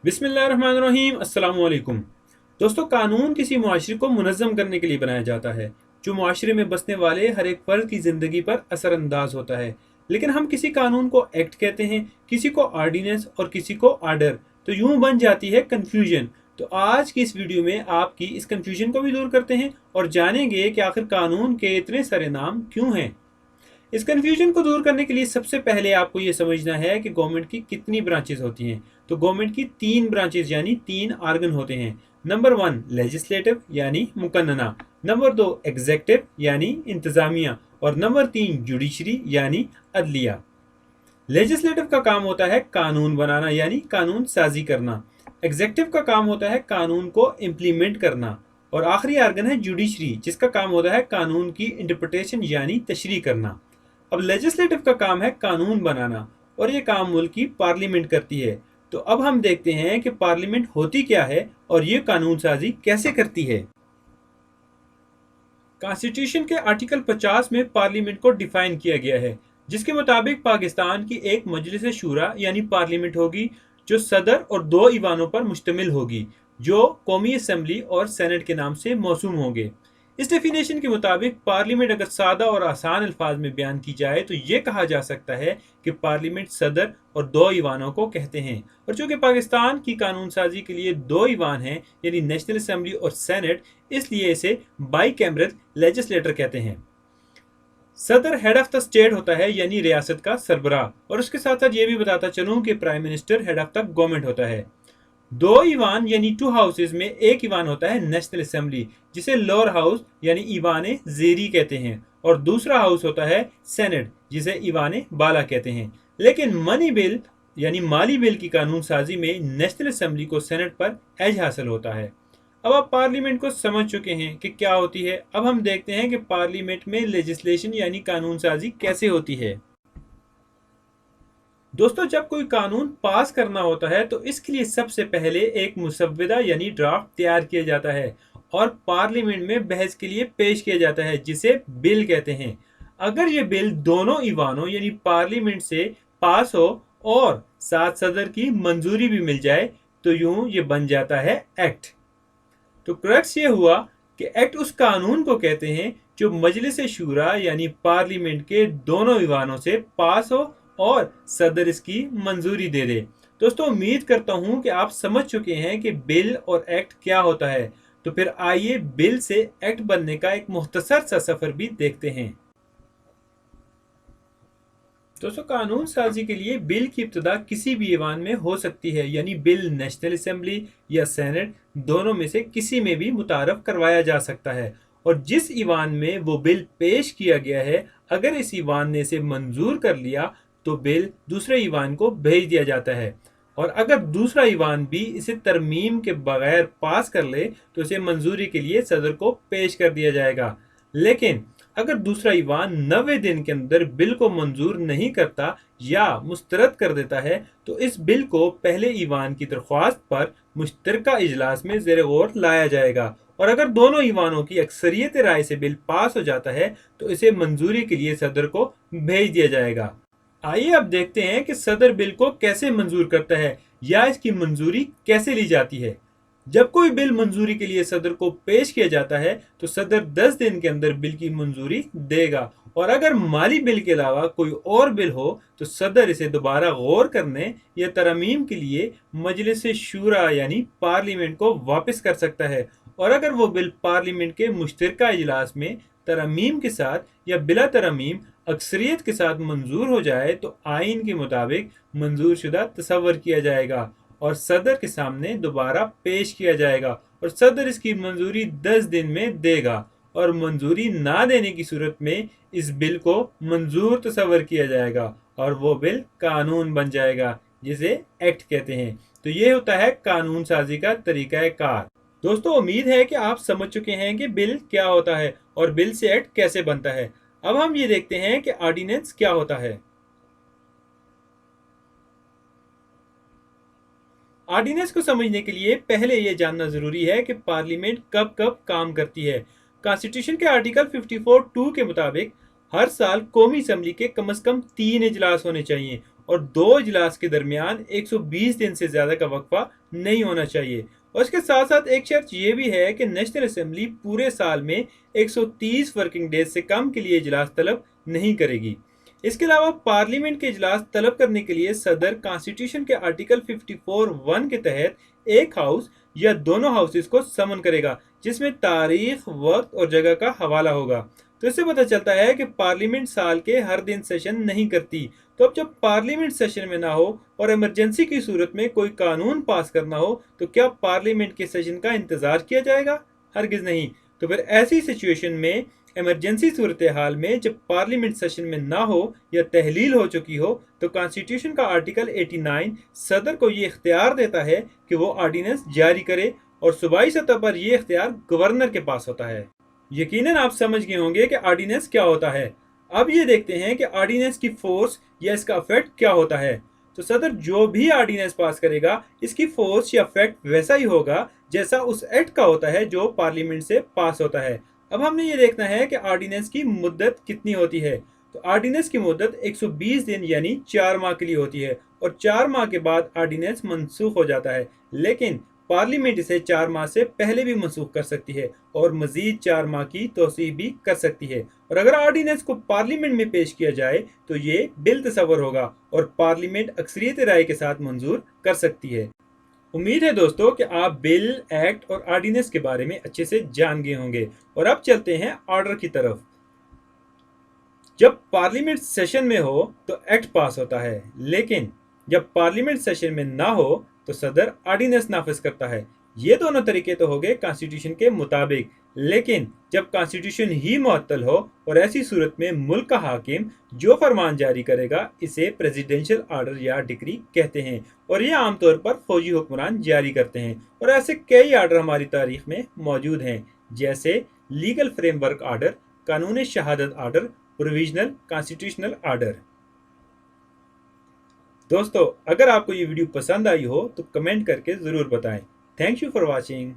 बिस्मिल्लाहिर्रहमानिर्रहीम अस्सलाम वालेकुम। दोस्तों, कानून किसी मुआशरे को मुनज़्ज़म करने के लिए बनाया जाता है जो मुआशरे में बसने वाले हर एक फ़र्द की ज़िंदगी पर असरअंदाज होता है। लेकिन हम किसी कानून को एक्ट कहते हैं, किसी को आर्डीनेंस और किसी को आर्डर। तो यूं बन जाती है कन्फ्यूजन। तो आज की इस वीडियो में आपकी इस कन्फ्यूजन को भी दूर करते हैं और जानेंगे कि आखिर कानून के इतने सारे नाम क्यों हैं। इस कन्फ्यूजन को दूर करने के लिए सबसे पहले आपको ये समझना है कि गवर्नमेंट की कितनी ब्रांचेस होती हैं। तो गवर्नमेंट की तीन ब्रांचेस यानी तीन आर्गन होते हैं। नंबर वन लेजिस्लेटिव यानी मुकन्नना, नंबर दो एग्जेक्टिव यानी इंतजामिया और नंबर तीन जुडिशरी यानी अदलिया। लेजिस्लेटिव का काम होता है कानून बनाना यानी कानून साजी करना। एग्जेक्टिव का काम होता है कानून को इम्प्लीमेंट करना। और आखिरी आर्गन है जुडिशरी, जिसका काम होता है कानून की इंटरप्रिटेशन यानी तशरीह करना। अब लेजिस्लेटिव का काम है कानून बनाना और ये काम मुल्क की पार्लियामेंट करती है। तो अब हम देखते हैं कि पार्लियामेंट होती क्या है और ये कानून साजी कैसे करती है। कॉन्स्टिट्यूशन के आर्टिकल 50 में पार्लियामेंट को डिफाइन किया गया है, जिसके मुताबिक पाकिस्तान की एक मजलिस शूरा यानी पार्लियामेंट होगी जो सदर और दो ईवानों पर मुश्तमिल होगी, जो कौमी असम्बली और सेनेट के नाम से मौसूम होंगे। इस डेफिनेशन के मुताबिक पार्लियामेंट अगर सादा और आसान अल्फाज में बयान की जाए तो ये कहा जा सकता है कि पार्लियामेंट सदर और दो ईवानों को कहते हैं। और चूंकि पाकिस्तान की कानून साजी के लिए दो ईवान हैं यानी नेशनल असम्बली और सेनेट, इसलिए इसे बाई कैमरल लेजिस्लेटर कहते हैं। सदर हेड ऑफ द स्टेट होता है यानी रियासत का सरबराह। और उसके साथ साथ ये भी बताता चलूं कि prime minister head of the government होता है। दो ईवान यानी टू हाउसेज में एक ईवान होता है नेशनल असेंबली, जिसे लोअर हाउस यानी ईवान जेरी कहते हैं, और दूसरा हाउस होता है सेनेट, जिसे ईवान बाला कहते हैं। लेकिन मनी बिल यानी माली बिल की कानून साजी में नेशनल असेंबली को सेनेट पर एज हासिल होता है। अब आप पार्लियामेंट को समझ चुके हैं कि क्या होती है। अब हम देखते हैं कि पार्लियामेंट में लेजिस्लेशन यानी कानून साजी कैसे होती है। दोस्तों, जब कोई कानून पास करना होता है तो इसके लिए सबसे पहले एक मुसव्वदा यानी ड्राफ्ट तैयार किया जाता है और पार्लियामेंट में बहस के लिए पेश किया जाता है, जिसे बिल कहते हैं। अगर ये बिल दोनों ईवानों यानी पार्लियामेंट से पास हो और साथ सदर की मंजूरी भी मिल जाए तो यूं ये बन जाता है एक्ट। तो क्रक्स ये हुआ कि एक्ट उस कानून को कहते हैं जो मजलिस शूरा यानी पार्लियामेंट के दोनों ईवानों से पास हो और सदर इसकी मंजूरी दे दे। दोस्तों, उम्मीद करता हूं कि आप समझ चुके हैं कि बिल और एक्ट क्या होता है। तो फिर आइए बिल से एक्ट बनने का एक मुख्तसर सा सफर भी देखते हैं। दोस्तों, कानून साजी के लिए बिल की इब्तिदा किसी भी ईवान में हो सकती है, यानी बिल नेशनल असेंबली या सेनेट दोनों में से किसी में भी मुतारफ करवाया जा सकता है। और जिस ईवान में वो बिल पेश किया गया है, अगर इस ईवान ने इसे मंजूर कर लिया तो बिल दूसरे ईवान को भेज दिया जाता है। और अगर दूसरा ईवान भी इसे तरमीम के बगैर पास कर ले तो इसे मंजूरी के लिए सदर को पेश कर दिया जाएगा। लेकिन अगर दूसरा ईवान 90 दिन के अंदर बिल को मंजूर नहीं करता या मुस्तरद कर देता है तो इस बिल को पहले ईवान की दरख्वास्त पर मुश्तरका इजलास में ज़ेर गौर लाया जाएगा। और अगर दोनों ईवानों की अक्सरियत राय से बिल पास हो जाता है तो इसे मंजूरी के लिए सदर को भेज दिया जाएगा। आइए अब देखते हैं कि सदर बिल को कैसे मंजूर करता है या इसकी मंजूरी कैसे ली जाती है। जब कोई बिल मंजूरी के लिए सदर को पेश किया जाता है तो सदर 10 दिन के अंदर बिल की मंजूरी देगा। और अगर माली बिल के अलावा कोई और बिल हो तो सदर इसे दोबारा गौर करने या तरमीम के लिए मजलिस शूरा यानी पार्लियामेंट को वापस कर सकता है। और अगर वो बिल पार्लियामेंट के मुश्तरका इजलास में तरमीम के साथ या बिला तरमीम अक्सरियत के साथ मंजूर हो जाए तो आइन के मुताबिक मंजूर शुदा तस्वर किया जाएगा और सदर के सामने दोबारा पेश किया जाएगा और सदर इसकी मंजूरी 10 दिन में देगा। और मंजूरी ना देने की सूरत में इस बिल को मंजूर तस्वर किया जाएगा और वो बिल कानून बन जाएगा, जिसे एक्ट कहते हैं। तो ये होता है कानून साजी का तरीका कार। दोस्तों, उम्मीद है कि आप समझ चुके हैं कि बिल क्या होता है और बिल से एक्ट कैसे बनता है। अब हम ये देखते हैं कि ऑर्डिनेंस क्या होता है। ऑर्डिनेंस को समझने के लिए पहले यह जानना जरूरी है कि पार्लियामेंट कब कब काम करती है। कॉन्स्टिट्यूशन के आर्टिकल 54(2) के मुताबिक हर साल कौमी असम्बली के कम से कम 3 इजलास होने चाहिए और दो इजलास के दरमियान 120 दिन से ज़्यादा का वक्फा नहीं होना चाहिए। और इसके साथ साथ एक शर्त यह भी है कि नेशनल असेंबली पूरे साल में 130 वर्किंग डेज से कम के लिए इजलास तलब नहीं करेगी। इसके अलावा पार्लियामेंट के इजलास तलब करने के लिए सदर कॉन्स्टिट्यूशन के आर्टिकल 54(1) के तहत एक हाउस या दोनों हाउसेस को समन करेगा, जिसमें तारीख, वक्त और जगह का हवाला होगा। तो इससे पता चलता है कि पार्लियामेंट साल के हर दिन सेशन नहीं करती। तो अब जब पार्लियामेंट सेशन में ना हो और इमरजेंसी की सूरत में कोई कानून पास करना हो, तो क्या पार्लियामेंट के सेशन का इंतजार किया जाएगा? हरगिज नहीं। तो फिर ऐसी सिचुएशन में, इमरजेंसी सूरत हाल में, जब पार्लियामेंट सेशन में ना हो या तहलील हो चुकी हो, तो कॉन्स्टिट्यूशन का आर्टिकल 89 सदर को ये इख्तियार देता है कि वो ऑर्डिनेंस जारी करे, और सूबाई सतह पर यह इख्तियार गवर्नर के पास होता है। यकीनन आप समझ गए होंगे कि ऑर्डिनेंस क्या होता है। अब ये देखते हैं कि ऑर्डिनेंस की फोर्स या इसका इफेक्ट क्या होता है। तो सदर जो भी ऑर्डिनेंस पास करेगा, इसकी फोर्स या इफेक्ट वैसा ही होगा जैसा उस एक्ट का होता है जो पार्लियामेंट से पास होता है। अब हमने ये देखना है कि ऑर्डिनेंस की मुद्दत कितनी होती है। तो ऑर्डिनेंस की मुद्दत 120 दिन यानी 4 माह के लिए होती है, और 4 माह के बाद ऑर्डिनेंस मनसूख हो जाता है। लेकिन पार्लियामेंट इसे 4 माह से पहले भी मनसूख कर सकती है और मजीद 4 माह की तोसी भी कर सकती है। और अगर ऑर्डिनेंस को पार्लियामेंट में पेश किया जाए तो ये बिल तस्वर होगा और पार्लियामेंट अक्सरियत राय के साथ मंजूर कर सकती है। उम्मीद है दोस्तों कि आप बिल, एक्ट और ऑर्डिनेंस के बारे में अच्छे से जान गए होंगे। और अब चलते हैं ऑर्डर की तरफ। जब पार्लियामेंट सेशन में हो तो एक्ट पास होता है, लेकिन जब पार्लियामेंट सेशन में ना हो तो सदर ऑर्डिनेंस नाफिज करता है। ये दोनों तरीके तो हो गए कॉन्स्टिट्यूशन के मुताबिक, लेकिन जब कॉन्स्टिट्यूशन ही मुअत्तल हो और ऐसी सूरत में मुल्क का हाकिम जो फरमान जारी करेगा, इसे प्रेसिडेंशियल ऑर्डर या डिक्री कहते हैं, और ये आमतौर पर फौजी हुक्मरान जारी करते हैं। और ऐसे कई ऑर्डर हमारी तारीख में मौजूद हैं, जैसे लीगल फ्रेमवर्क ऑर्डर, कानून शहादत ऑर्डर, प्रोविजनल कॉन्स्टिट्यूशनल ऑर्डर। दोस्तों, अगर आपको ये वीडियो पसंद आई हो तो कमेंट करके ज़रूर बताएं। Thank you for watching.